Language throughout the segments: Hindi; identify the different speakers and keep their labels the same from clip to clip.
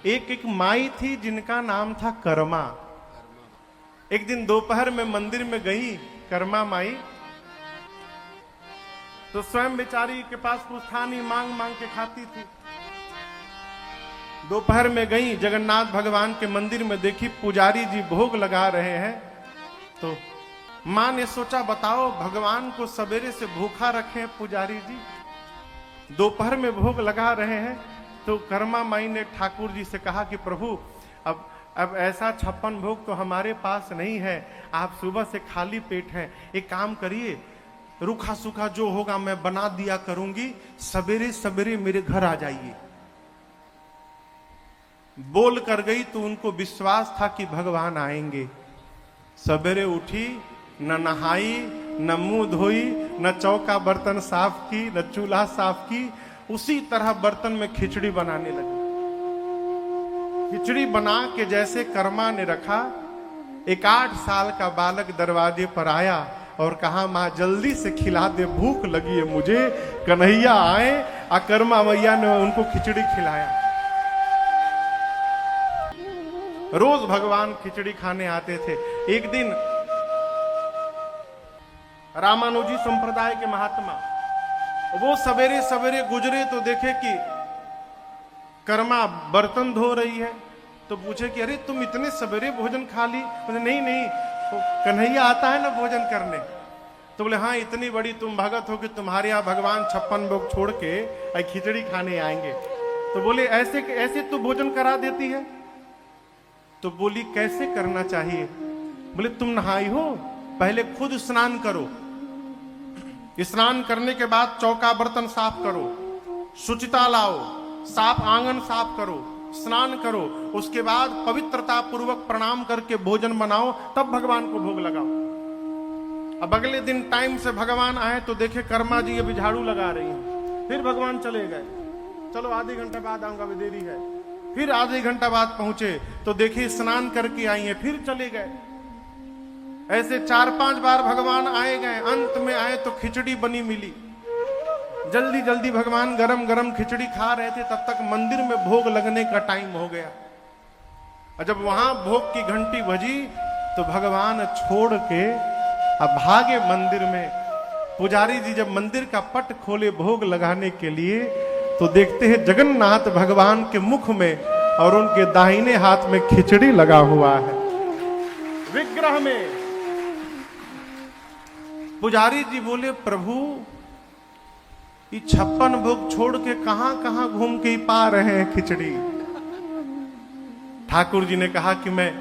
Speaker 1: एक माई थी जिनका नाम था कर्मा। एक दिन दोपहर में मंदिर में गई कर्मा माई, तो स्वयं बेचारी के पास कुछ था नहीं, मांग मांग के खाती थी। दोपहर में गई जगन्नाथ भगवान के मंदिर में, देखी पुजारी जी भोग लगा रहे हैं। तो मां ने सोचा बताओ भगवान को सवेरे से भूखा रखे हैं पुजारी जी, दोपहर में भोग लगा रहे हैं। तो कर्मा माई ने ठाकुर जी से कहा कि प्रभु अब ऐसा 56 भोग तो हमारे पास नहीं है, आप सुबह से खाली पेट हैं, एक काम करिए रूखा सूखा जो होगा मैं बना दिया करूंगी, सवेरे सवेरे मेरे घर आ जाइए। बोल कर गई तो उनको विश्वास था कि भगवान आएंगे। सवेरे उठी, न नहाई, न मुंह धोई, न चौका बर्तन साफ की, न चूल्हा साफ की, उसी तरह बर्तन में खिचड़ी बनाने लगी। खिचड़ी बना के जैसे कर्मा ने रखा, एक 8 साल का बालक दरवाजे पर आया और कहा मां जल्दी से खिला दे, भूख लगी है मुझे। कन्हैया आए, कर्मा मैया ने उनको खिचड़ी खिलाया। रोज भगवान खिचड़ी खाने आते थे। एक दिन रामानुजी संप्रदाय के महात्मा वो सवेरे सवेरे गुजरे तो देखे कि कर्मा बर्तन धो रही है। तो पूछे कि अरे तुम इतने सवेरे भोजन खा ली? बोले नहीं तो कन्हैया आता है ना भोजन करने। तो बोले हाँ इतनी बड़ी तुम भगत हो कि तुम्हारे यहाँ भगवान 56 भोग छोड़ के खिचड़ी खाने आएंगे। तो बोले ऐसे तू भोजन करा देती है? तो बोली कैसे करना चाहिए? बोले तुम नहाई हो, पहले खुद स्नान करो, स्नान करने के बाद चौका बर्तन साफ करो, शुचिता लाओ, साफ आंगन साफ करो, स्नान करो, उसके बाद पवित्रता पूर्वक प्रणाम करके भोजन बनाओ, तब भगवान को भोग लगाओ। अब अगले दिन टाइम से भगवान आए तो देखे कर्मा जी अभी झाड़ू लगा रही हैं। फिर भगवान चले गए, चलो आधे घंटे बाद आऊंगा, अभी देरी है। फिर आधे घंटा बाद पहुंचे तो देखे स्नान करके आई हैं, फिर चले गए। ऐसे 4-5 बार भगवान आए गए, अंत में आए तो खिचड़ी बनी मिली। जल्दी जल्दी भगवान गरम गरम खिचड़ी खा रहे थे, तब तक मंदिर में भोग लगने का टाइम हो गया। और जब वहां भोग की घंटी बजी तो भगवान छोड़ के अब भागे मंदिर में। पुजारी जी जब मंदिर का पट खोले भोग लगाने के लिए तो देखते हैं जगन्नाथ भगवान के मुख में और उनके दाहिने हाथ में खिचड़ी लगा हुआ है विग्रह में। पुजारी जी बोले प्रभु ये 56 भोग छोड़ के कहां कहां घूम के पा रहे हैं खिचड़ी? ठाकुर जी ने कहा कि मैं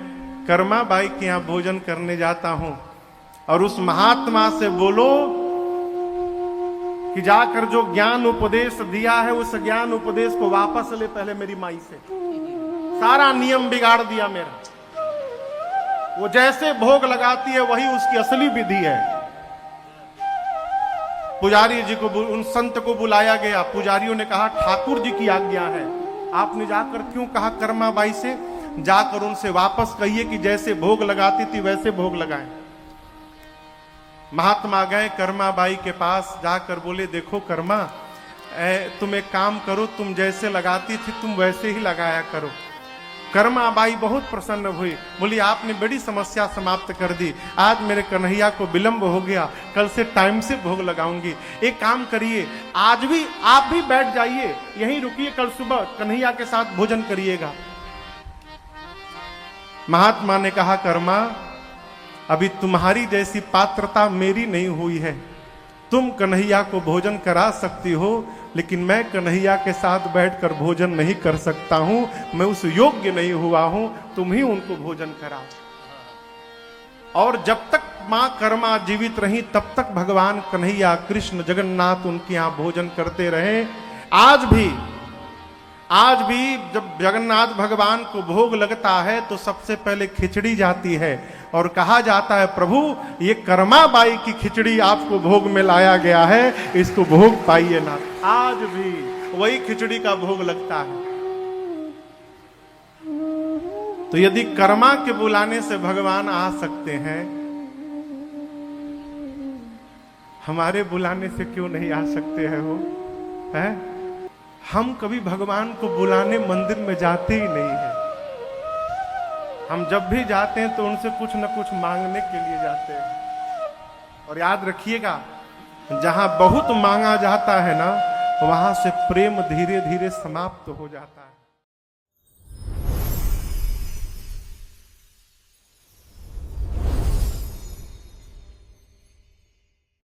Speaker 1: कर्मा बाई के यहां भोजन करने जाता हूं और उस महात्मा से बोलो कि जाकर जो ज्ञान उपदेश दिया है उस ज्ञान उपदेश को वापस ले। पहले मेरी माई से सारा नियम बिगाड़ दिया मेरा। वो जैसे भोग लगाती है वही उसकी असली विधि है। पुजारी जी को उन संत को बुलाया गया। पुजारियों ने कहा ठाकुर जी की आज्ञा है, आपने जाकर क्यों कहा कर्मा बाई से? जाकर उनसे वापस कहिए कि जैसे भोग लगाती थी वैसे भोग लगाएं। महात्मा गए कर्मा बाई के पास, जाकर बोले देखो कर्मा तुम एक काम करो, तुम जैसे लगाती थी तुम वैसे ही लगाया करो। कर्मा बाई बहुत प्रसन्न हुई, बोली आपने बड़ी समस्या समाप्त कर दी। आज मेरे कन्हैया को विलंब हो गया, कल से टाइम से भोग लगाऊंगी। एक काम करिए, आज भी आप भी बैठ जाइए, यहीं रुकिए, कल सुबह कन्हैया के साथ भोजन करिएगा। महात्मा ने कहा कर्मा अभी तुम्हारी जैसी पात्रता मेरी नहीं हुई है। तुम कन्हैया को भोजन करा सकती हो, लेकिन मैं कन्हैया के साथ बैठकर भोजन नहीं कर सकता हूं, मैं उस योग्य नहीं हुआ हूं, तुम ही उनको भोजन कराओ। और जब तक मां कर्मा जीवित रही तब तक भगवान कन्हैया कृष्ण जगन्नाथ उनके यहां भोजन करते रहे। आज भी जब जगन्नाथ भगवान को भोग लगता है तो सबसे पहले खिचड़ी जाती है और कहा जाता है प्रभु ये कर्मा बाई की खिचड़ी आपको भोग में लाया गया है, इसको भोग पाइए ना। आज भी वही खिचड़ी का भोग लगता है। तो यदि कर्मा के बुलाने से भगवान आ सकते हैं, हमारे बुलाने से क्यों नहीं आ सकते हैं वो? है हम कभी भगवान को बुलाने मंदिर में जाते ही नहीं है। हम जब भी जाते हैं तो उनसे कुछ न कुछ मांगने के लिए जाते हैं। और याद रखिएगा, जहां बहुत मांगा जाता है ना, वहां से प्रेम धीरे धीरे समाप्त हो जाता है।